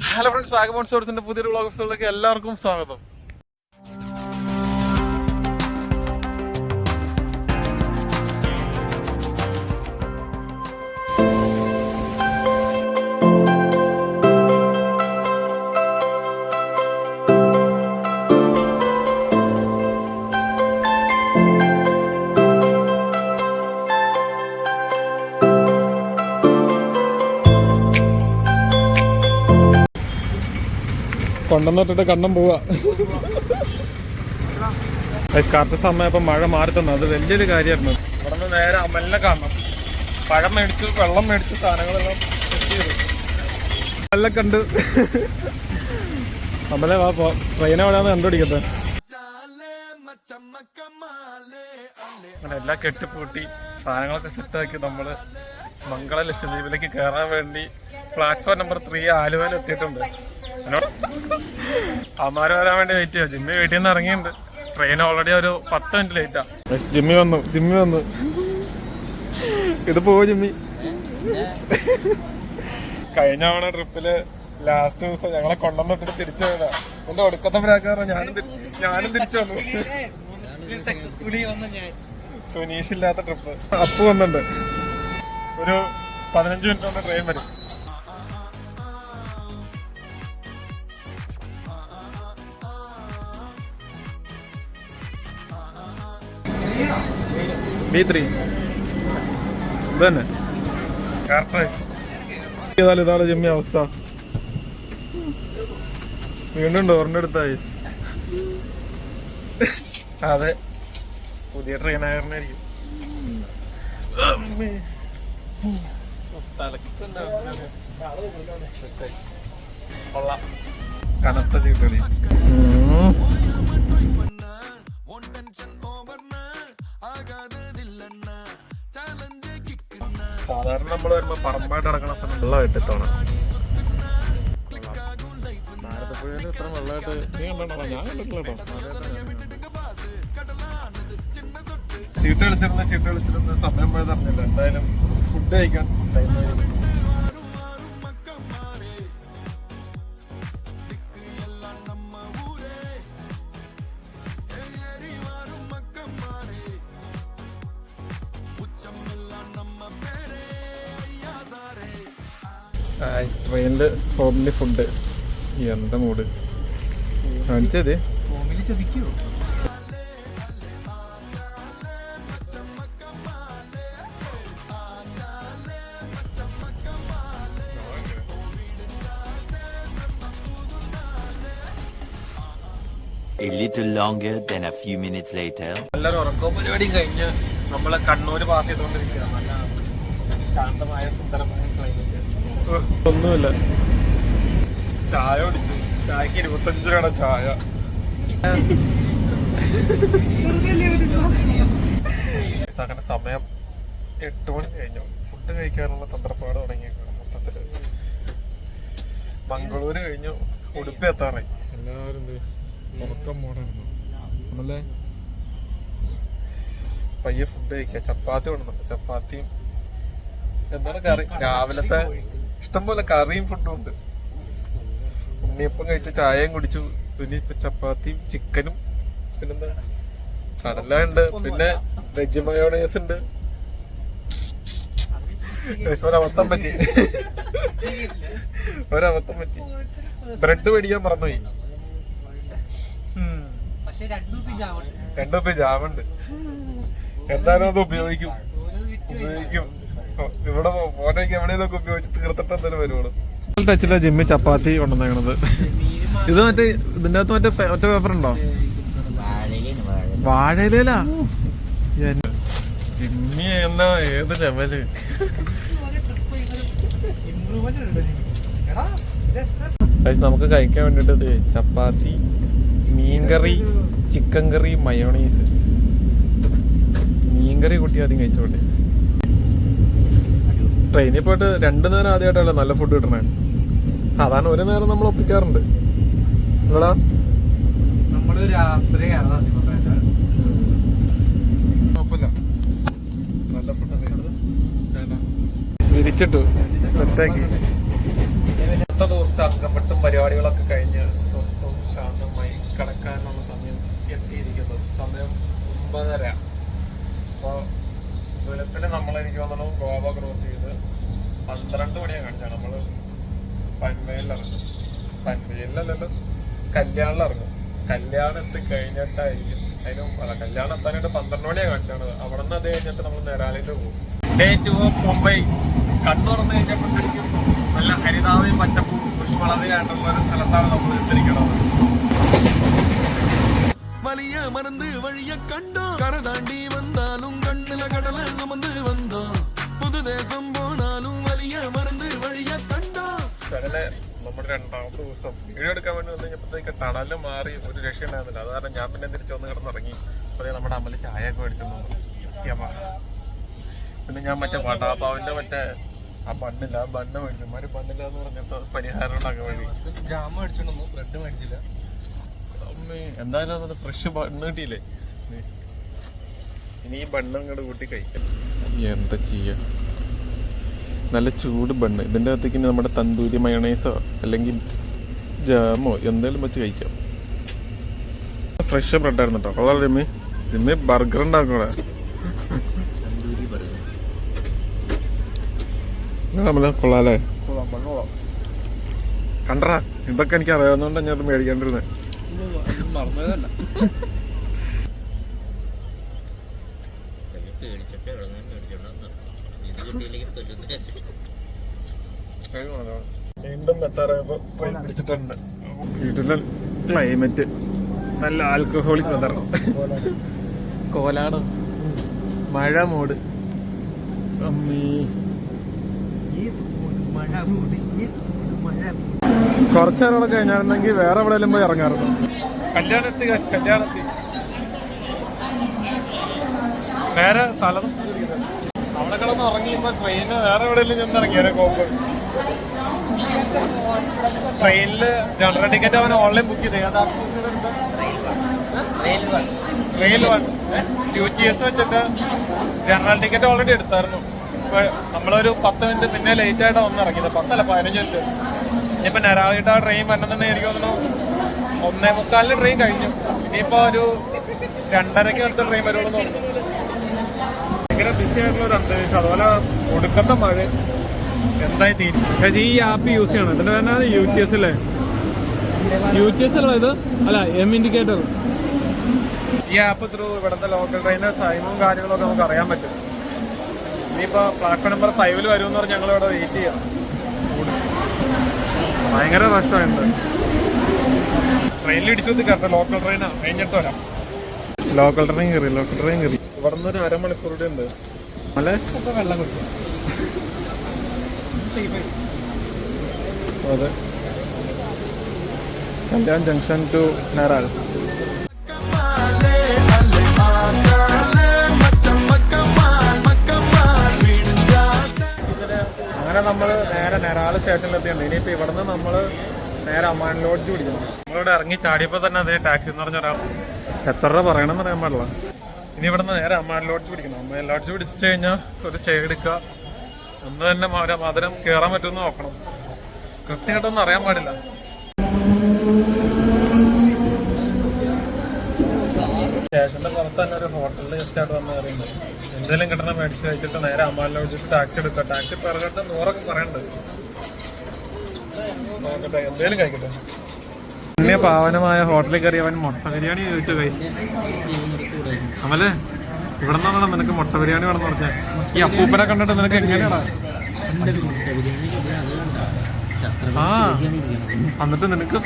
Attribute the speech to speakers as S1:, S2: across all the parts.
S1: Hello friends, വാഗബോൺ സ്റ്റോർസിന്റെ പുതിയൊരു vlog എപ്പിസോഡിലേക്ക് എല്ലാവർക്കും സ്വാഗതം. കൊണ്ടുവന്നിട്ടിട്ട് കണ്ണം പോവാ. കറക്റ്റ് സമയം ഇപ്പം മഴ മാറി തന്നു, അത് വലിയൊരു കാര്യമായിരുന്നു. ഇവിടെ നിന്ന് നേരെ അമലിനെ കാണണം. പഴം മേടിച്ചു, വെള്ളം മേടിച്ചു, സാധനങ്ങളെല്ലാം എല്ലാം കണ്ട് അമലെ വാ പോ. ട്രെയിൻ എവിടെയാന്ന് കണ്ടുപിടിക്കട്ടെ. അങ്ങനെ എല്ലാം കെട്ടിപ്പൂട്ടി സാധനങ്ങളൊക്കെ സെറ്റാക്കി നമ്മള് മംഗള ലക്ഷദ്വീപിലേക്ക് കയറാൻ വേണ്ടി പ്ലാറ്റ്ഫോം നമ്പർ 3 ആലുവയിൽ എത്തിയിട്ടുണ്ട്. അമ്മാര് വരാൻ വേണ്ടി വെയിറ്റ് ചെയ്യാം. ജിമ്മി വീട്ടിൽ നിന്ന് ഇറങ്ങിയിട്ടുണ്ട്. ട്രെയിൻ ഓൾറെഡി ഒരു 10 മിനിറ്റ് ലേറ്റാ. ജിമ്മി വന്നു ഇത് പോവും ജിമ്മി. കഴിഞ്ഞ തവണ ട്രിപ്പില് ലാസ്റ്റ് ദിവസം ഞങ്ങളെ കൊണ്ടുവന്നിട്ട് തിരിച്ചു പോയതാ. എന്റെ ഒടുക്കത്തെ പ്രാക്കാറ ഞാനും തിരിച്ചു വന്നു. സുനീഷ് ഇല്ലാത്ത ട്രിപ്പ്. അപ്പു വന്നിട്ടുണ്ട്. ഒരു 15 മിനിറ്റ് കൊണ്ട് ട്രെയിൻ വരും. B3 ഇതന്നെ ഇതാണ് ജിമ്മി അവസ്ഥ. വീണ്ടും ഡോറിന്റെ അടുത്ത ഐസ്. അതെ, പുതിയ ട്രെയിൻ ആയിരുന്നായിരിക്കും. കൊള്ളാം, കനത്ത ചീട്ടുകളി. സാധാരണ നമ്മൾ വരുമ്പോ പറമ്പായിട്ട് നടക്കണ സ്ഥലം വെള്ളമായിട്ട് എത്തണം. ഭാരതപ്പുഴയിൽ ഇത്ര വെള്ളമായിട്ട് നീ കണ്ടോ? ഞാൻ കണ്ടിട്ടില്ല കേട്ടോ. ചീട്ട് കളിച്ചിരുന്ന സമയം പോയത് അറിഞ്ഞില്ല. എന്തായാലും ഫുഡ് കഴിക്കാൻ ടൈം ആയിരുന്നു. ട്രെയിനില് ഹോമില് ഫുഡ്. എന്താ മൂഡ് കാണിച്ചത്?
S2: A little longer than a few minutes later.
S1: എല്ലാവരും ഉറക്കവും പരിപാടിയും കഴിഞ്ഞ് നമ്മള് കണ്ണൂര് പാസ് ചെയ്തുകൊണ്ടിരിക്കുക. നല്ല ശാന്തമായ സുന്ദരമായ ക്ലൈമറ്റ്. ഒന്നുമില്ല. ചായ കുടിച്ചു. ചായക്ക് 25 രൂപയുടെ ചായ. അങ്ങനെ സമയം 8 മണി കഴിഞ്ഞു. ഫുഡ് കഴിക്കാനുള്ള തന്ത്രപ്പാട് തുടങ്ങിയേക്കാണ് മൊത്തത്തില്. മംഗളൂര് കഴിഞ്ഞു, ഉടുപ്പി എത്താറായി. എല്ലാവരും ഉറക്കം മോഡായിരുന്നു. നമ്മളെ പയ്യെ ഫുഡ് കഴിക്കുക. ചപ്പാത്തി കൊണ്ടുവന്നു. ചപ്പാത്തിയും എന്താണ് കറി, രാവിലത്തെ ഇഷ്ടംപോലെ കറിയും ഫുഡും ഉണ്ട്. ഉണ്ണിയപ്പം കഴിച്ച് ചായയും കുടിച്ചു. പിന്നെ ഇപ്പൊ ചപ്പാത്തിയും ചിക്കനും പിന്നെന്താ കടല ഉണ്ട്. പിന്നെ വെജ് മയോണൈസ് ഉണ്ട്. ഒരബദ്ധം പറ്റി. ബ്രെഡ് മേടിക്കാൻ മറന്നുപോയി. 2 രൂപ ജാമുണ്ട്. എന്തായാലും അത് ഉപയോഗിക്കും. ഇവിടെ പോനേക്ക് എവിടെയൊക്കെ ഉപയോഗിച്ച് തീർത്തിട്ട് എന്തായാലും വരുവാണ്. ടച്ചിലെ ജിമ്മി ചപ്പാത്തി കൊണ്ടുവന്നേക്കണത്. ഇത് മറ്റേ ഇതിന്റെ അകത്ത് മറ്റേ പേപ്പർ ഉണ്ടോ? വാഴയിലാ ജിമ്മി എന്നാ ഏത് ലെവല്. നമുക്ക് കഴിക്കാൻ വേണ്ടിട്ട് ചപ്പാത്തി, മീൻകറി, ചിക്കൻ കറി, മയോണൈസ്. മീൻകറി കൂട്ടി ആദ്യം കഴിച്ചോട്ടെ. ട്രെയിനിൽ പോയിട്ട് 2 നേരം ആദ്യമായിട്ടല്ലേ നല്ല ഫുഡ് കിട്ടണേ. സാധാരണ 1 നേരം നമ്മൾ ഒപ്പിക്കാറുണ്ട്. ഇവിടെ നമ്മള് രാത്രി നല്ല ഫുഡ് വിരിച്ചിട്ടു സെറ്റാക്കി. ഇന്നത്തെ ദിവസത്തെ അങ്കംപെട്ടും പരിപാടികളൊക്കെ കഴിഞ്ഞ് സ്വസ്ഥവും ശാന്തമായി കിടക്കാനുള്ള സമയം എത്തിയിരിക്കുന്നത്. സമയം 9:30. അപ്പോൾ വെളുപ്പിന് എനിക്ക് തോന്നുന്നു ഗോവ ക്രോസ് ചെയ്ത് 12 മണിയാണ് കാണിച്ചാണ് നമ്മൾ പൻവേലിറങ്ങും. പൻവേലിലല്ലല്ലോ, കല്യാണിൽ ഇറങ്ങും. കല്യാണം എത്തി കഴിഞ്ഞിട്ടായിരിക്കും കല്യാണം എത്താനായിട്ട് 12 മണിയാണ് കാണിച്ചാണ്. അവിടെ നിന്ന് അത് കഴിഞ്ഞിട്ട് നമ്മൾ നേരാളിന്റെ പോകും. Day 2 of Mumbai. കണ്ണുറന്ന് കഴിഞ്ഞപ്പോഴത്തേക്കും നല്ല ഹരിതാവയും പച്ചപ്പും പുഷ്പളതയായിട്ടുള്ള ഒരു സ്ഥലത്താണ് നമ്മൾ എത്തിരിക്കുന്നത്.
S3: വലിയ മറந்து വഴിയ കണ്ടോ കരതാണ്ടി വന്നാലും കണ്ണില കടല സുമந்து വന്നോ പുതുദേശം പോനാലും വലിയ മറந்து വഴിയ കണ്ടോ.
S1: അങ്ങനെ നമ്മുടെ 2ാമത്തെ ദിവസം വീഡിയോ എടുക്കാൻ വേണ്ടി വന്നു കഴിഞ്ഞപ്പോഴത്തേക്ക് ടണല് മാറി ഒരു രക്ഷയുണ്ടായിരുന്നില്ല. അത് കാരണം ഞാൻ പിന്നെ തിരിച്ചു വന്ന് കിടന്നിറങ്ങി. അപ്പോൾ നമ്മുടെ അമ്മല് ചായ ഒക്കെ മേടിച്ചു. പിന്നെ ഞാൻ മറ്റേ വടാപാവിന്റെ ആ ബണ്ണില്ല, ആ ബണ്ണ് മേടിച്ചു. മാറി ബണ്ണില്ല എന്ന് പറഞ്ഞിട്ട് പരിഹാരം ഉണ്ടാക്കാൻ വേണ്ടി
S3: ജാം മേടിച്ചിട്ടൊന്നും ബ്രെഡ് മേടിച്ചില്ല.
S1: എന്തായാലും അത് ഫ്രഷ് ബണ്ണ് കിട്ടിയില്ലേ. ഇനി ഈ ബണ്ണ് അങ്ങോട്ട് കൂട്ടി കഴിക്കാം. എന്താ ചെയ്യാ, നല്ല ചൂട് ബണ്ണ്. ഇതിൻ്റെ അകത്തേക്ക് നമ്മുടെ തന്തൂരി മയണൈസോ അല്ലെങ്കിൽ ജാമോ എന്തെങ്കിലും വെച്ച് കഴിക്കാം. ഫ്രഷ് ബ്രെഡായിരുന്നു കേട്ടോ. കൊള്ളാം രമ്യ. രമ്യ ബർഗർ ഉണ്ടാക്കൂടെ? നമ്മള് കൊള്ളാല്ലേ? കണ്ടറാ, ഇതൊക്കെ എനിക്ക് അറിയാവുന്നതുകൊണ്ട് ഞാൻ അത് മേടിക്കാണ്ടിരുന്നേ.
S3: മറന്നതല്ല.
S1: വീണ്ടും എത്താറായപ്പോ പിടിച്ചിട്ടുണ്ട്. വീട്ടിലെ ക്ലൈമറ്റ് നല്ല ആൽക്കഹോളിക് വെതർ. കോലാട് മഴ മൂട്. അമ്മീ കുറച്ചേരം കഴിഞ്ഞായിരുന്നെങ്കിൽ വേറെ എവിടെയെങ്കിലും പോയി ഇറങ്ങാറുണ്ട്. കല്യാണത്തി നേരെ സ്ഥലം അവിടെ കിടന്ന് ഇറങ്ങിയപ്പോ ട്രെയിന് വേറെ എവിടെയെങ്കിലും ചെന്ന് ഇറങ്ങിയാലോ. കോമ്പ് ട്രെയിനില് ജനറൽ ടിക്കറ്റ് അവൻ ഓൺലൈൻ ബുക്ക് ചെയ്ത് റെയിൽ 1 UTS വെച്ചിട്ട് ജനറൽ ടിക്കറ്റ് ഓൾറെഡി എടുത്തായിരുന്നു. ഇപ്പൊ നമ്മളൊരു 10 മിനിറ്റ് പിന്നെ ലേറ്റ് ആയിട്ടാണ് വന്ന് ഇറങ്ങിയത്. 10 അല്ല 15 മിനിറ്റ്. ഇനിയിപ്പോ നേരാളിട്ട് ആ ട്രെയിൻ വരണമെന്നുണ്ടെങ്കിൽ എനിക്ക് തോന്നുന്നു 1:45 ട്രെയിൻ കഴിഞ്ഞു. ഇനിയിപ്പോ ഒരു 2:30 അടുത്ത ട്രെയിൻ വരുള്ളൂ തോന്നുന്നു. ഭയങ്കര ബിസി ആയിട്ടുള്ള ഒരു അന്തരീക്ഷം. അതുപോലെ ഒടുക്കത്തെ മഴ എന്തായി തീരും. ഈ ആപ്പ് യൂസ് ചെയ്യണം. ഇതിന്റെ പേരാണ് UTS അല്ലേ? UTS അല്ല ഇത്? അല്ല, M ഇൻഡിക്കേറ്റർ. ഈ ആപ്പ് ത്രൂ ഇവിടുത്തെ ലോക്കൽ ട്രെയിനിന്റെ ടൈമും കാര്യങ്ങളൊക്കെ നമുക്ക് അറിയാൻ പറ്റും. ഇനിയിപ്പോ പ്ലാറ്റ്ഫോം നമ്പർ 5 വരുമെന്ന് പറഞ്ഞ് ഞങ്ങളിവിടെ വെയിറ്റ് ചെയ്യാം. ഭയങ്കര റഷായിട്ടുണ്ട്. ട്രെയിനിൽ ഇടിച്ചു കേട്ടോ. ലോക്കൽ ട്രെയിനാണ്, കഴിഞ്ഞിട്ട് വരാം. ലോക്കൽ ട്രെയിൻ കയറി. ഇവിടെ നിന്ന് ഒരു അരമണിക്കൂർ കൂടെ ഉണ്ട്. അല്ലേ? വെള്ളം കുടിക്കും. അതെ, കല്യാൺ ജംഗ്ഷൻ ടു നേരാൾ. അങ്ങനെ നമ്മൾ നേരെ നേരാൾ സ്റ്റേഷനിലെത്തിയുണ്ട്. ഇനിയിപ്പോൾ ഇവിടെ നിന്ന് നമ്മൾ നേരെ അമാൻ ലോഡ്ജ് പിടിക്കണം. നമ്മളിവിടെ ഇറങ്ങി ചാടിയപ്പോൾ തന്നെ അതേ ടാക്സി എന്ന് പറഞ്ഞ ഒരാൾ എത്ര രൂപ പറയണമെന്ന് അറിയാൻ പാടില്ല. ഇനി ഇവിടെ നിന്ന് നേരെ അമാൻ ലോഡ്ജ് പിടിക്കണം. അമാൻ ലോഡ്ജ് പിടിച്ചു കഴിഞ്ഞാൽ ഒരു ചെയർ എടുക്കുക. ഒന്ന് തന്നെ മധുരം കയറാൻ പറ്റുമെന്ന് നോക്കണം. കൃത്യമായിട്ടൊന്നും അറിയാൻ പാടില്ല. സ്റ്റേഷന്റെ പുറത്ത് തന്നെ ഒരു ഹോട്ടലിൽ ജസ്റ്റ് വന്ന് പറയുന്നത് എന്തെങ്കിലും കിട്ടണം മേടിച്ച് കഴിച്ചിട്ട് നേരെ അമാൻ ലോഡ്ജിൽ ടാക്സി എടുക്കുക. ടാക്സി പെറുകട്ട് 100 പറയുന്നുണ്ട്. നോക്കട്ടെ, എന്തേലും കഴിക്കട്ടെ. പിന്നെ പാവനമായ ഹോട്ടലിൽ കയറി അവൻ മുട്ട ബിരിയാണി ചോദിച്ചു. കൈസ് അമല്, ഇവിടെ നിന്നാണോ നിനക്ക് മുട്ട ബിരിയാണി വേണമെന്ന് പറഞ്ഞാൽ? ഈ അപ്പൂപ്പനെ കണ്ടിട്ട് നിനക്ക് എങ്ങനെയാടാ? എന്നിട്ട് നിനക്ക്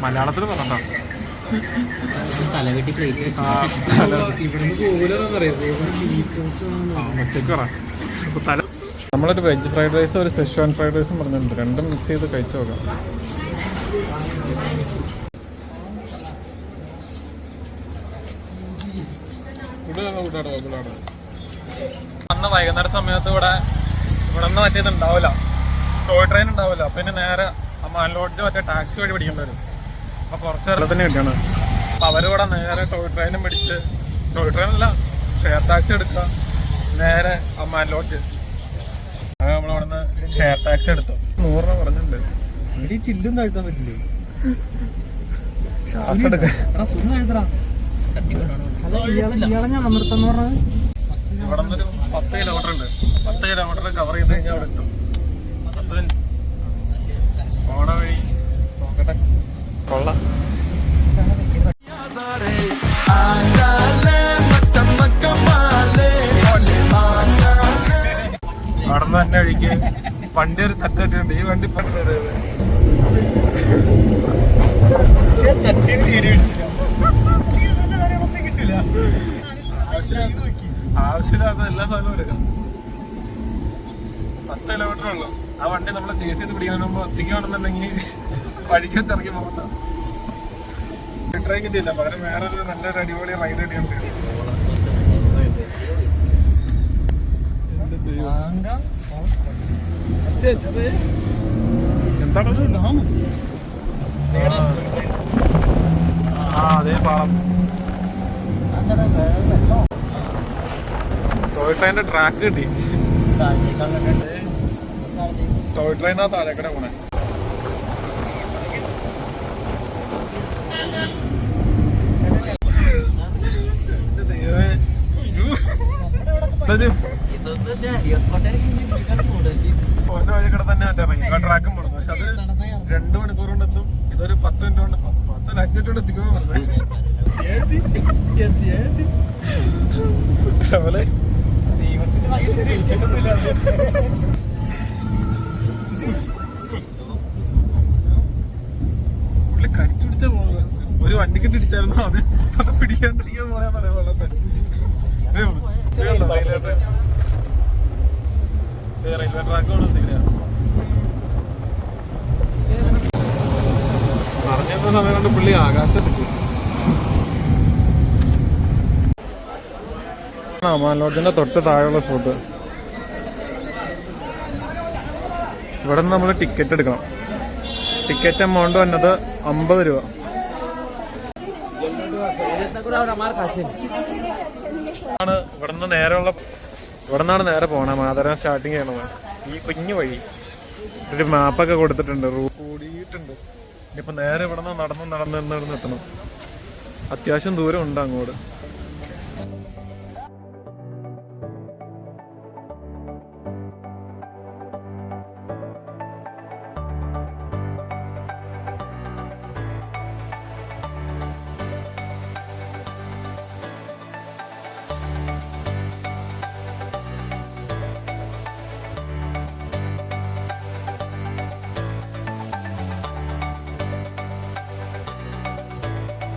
S1: മലയാളത്തിൽ പറഞ്ഞോ? നമ്മളൊരു വെജ് ഫ്രൈഡ് റൈസും ഒരു സെഷ്വാൻ ഫ്രൈഡ് റൈസും പറഞ്ഞിട്ടുണ്ട്. രണ്ടും മിക്സ് ചെയ്ത് കഴിച്ചു നോക്കാം. അന്ന് വൈകുന്നേര സമയത്ത് ഇവിടെ നിന്ന് മറ്റേത് ഉണ്ടാവില്ല, ടോയ് ട്രെയിൻ ഉണ്ടാവില്ല. പിന്നെ നേരെ അമാൻ ലോഡ്ജ് മറ്റേ ടാക്സി വഴി പിടിക്കേണ്ടി വരും. അപ്പോൾ കുറച്ച് നേരത്തിന് കിട്ടിയാണ്. അപ്പോൾ അവരിവിടെ നേരെ ടോയ് ട്രെയിനും പിടിച്ച്, ടോയ് ട്രെയിനല്ല ഷെയർ ടാക്സി എടുക്കുക, നേരെ അമാൻ ലോഡ്ജ്. അത് നമ്മളിവിടെ നിന്ന് ഷെയർ ടാക്സി എടുത്തു. 100 രൂപ പറഞ്ഞിട്ടുണ്ട്.
S4: ചില്ലും താഴ്ത്താൻ പറ്റില്ലേ?
S1: ശ്വാസം എടുക്കാൻ
S4: ഞാൻ നിർത്താന്ന് പറഞ്ഞത്
S1: ഇവിടെ നിന്നൊരു 10 കിലോമീറ്റർ ഉണ്ട്. 10 കിലോമീറ്റർ കവർ ചെയ്ത് കഴിഞ്ഞാൽ അവിടെ എത്തും. പോണ വഴി നോക്കട്ടെ. കൊള്ളാം. നടന്ന് തന്നെ വഴിക്ക് വണ്ടി ഒരു തട്ടിട്ടുണ്ട്. ഈ വണ്ടി കിട്ടില്ല. ആവശ്യമില്ലാത്ത എല്ലാ സാധനവും എടുക്കാം. 10 കിലോമീറ്റർ ഉള്ളു. ആ വണ്ടി നമ്മളെ ചേസ് ചെയ്ത് പിടിക്കാൻ മുമ്പ് എത്തിക്കുകയാണെന്നുണ്ടെങ്കിൽ വഴിക്കത്ത് ഇറങ്ങി പോകത്താം. ട്രെയിൻ കിട്ടിയില്ല, പകരം വേറൊരു നല്ലൊരു അടിപൊളി റൈഡ് അടിയുണ്ട്. എന്താണത്? അതേ പാളം. ടോയ് ട്രെയിനിന്റെ ട്രാക്ക് കിട്ടി. ടോയ് ട്രെയിനാ താഴേക്കടെ പോണേ. ഓന്റെ വഴിക്കടെ തന്നെ ഇറങ്ങി ആ ട്രാക്കും പോണം. പക്ഷെ അത് 2 മണിക്കൂർ കൊണ്ട് എത്തും. ഇതൊരു 10 മിനിറ്റ് കൊണ്ട് 10 5 മിനിറ്റ് കൊണ്ട് എത്തിക്കുമ്പോ പറഞ്ഞത്. പുള്ളി കരിച്ചു പിടിച്ച പോകുന്നത്. ഒരു വണ്ടിക്കിട്ട് ഇടിച്ചായിരുന്നു. അത് പിടിക്കാണ്ടിരിക്കാൻ പോയാൽ പറയാം വെള്ളത്തെ. റെയിൽവേ ട്രാക്ക് പറഞ്ഞപ്പോ സമയം കൊണ്ട് പുള്ളി ആകാശത്തെത്തി. മാലോജിന്റെ തൊട്ട് താഴെയുള്ള സ്പോട്ട്. ഇവിടെ നിന്ന് നമ്മൾ ടിക്കറ്റ് എടുക്കണം. ടിക്കറ്റ് എമൗണ്ട് വന്നത് 50 രൂപ. ഇവിടെ നിന്നാണ് നേരെ പോണേ. മാതരം സ്റ്റാർട്ടിങ് ചെയ്യണത് ഈ കുഞ്ഞു വഴി. ഒരു മാപ്പൊക്കെ കൊടുത്തിട്ടുണ്ട്. കൂടിയിട്ടുണ്ട്. ഇനിയിപ്പോൾ നേരെ ഇവിടെ നിന്ന് നടന്ന് എത്തണം. അത്യാവശ്യം ദൂരം ഉണ്ട് അങ്ങോട്ട്.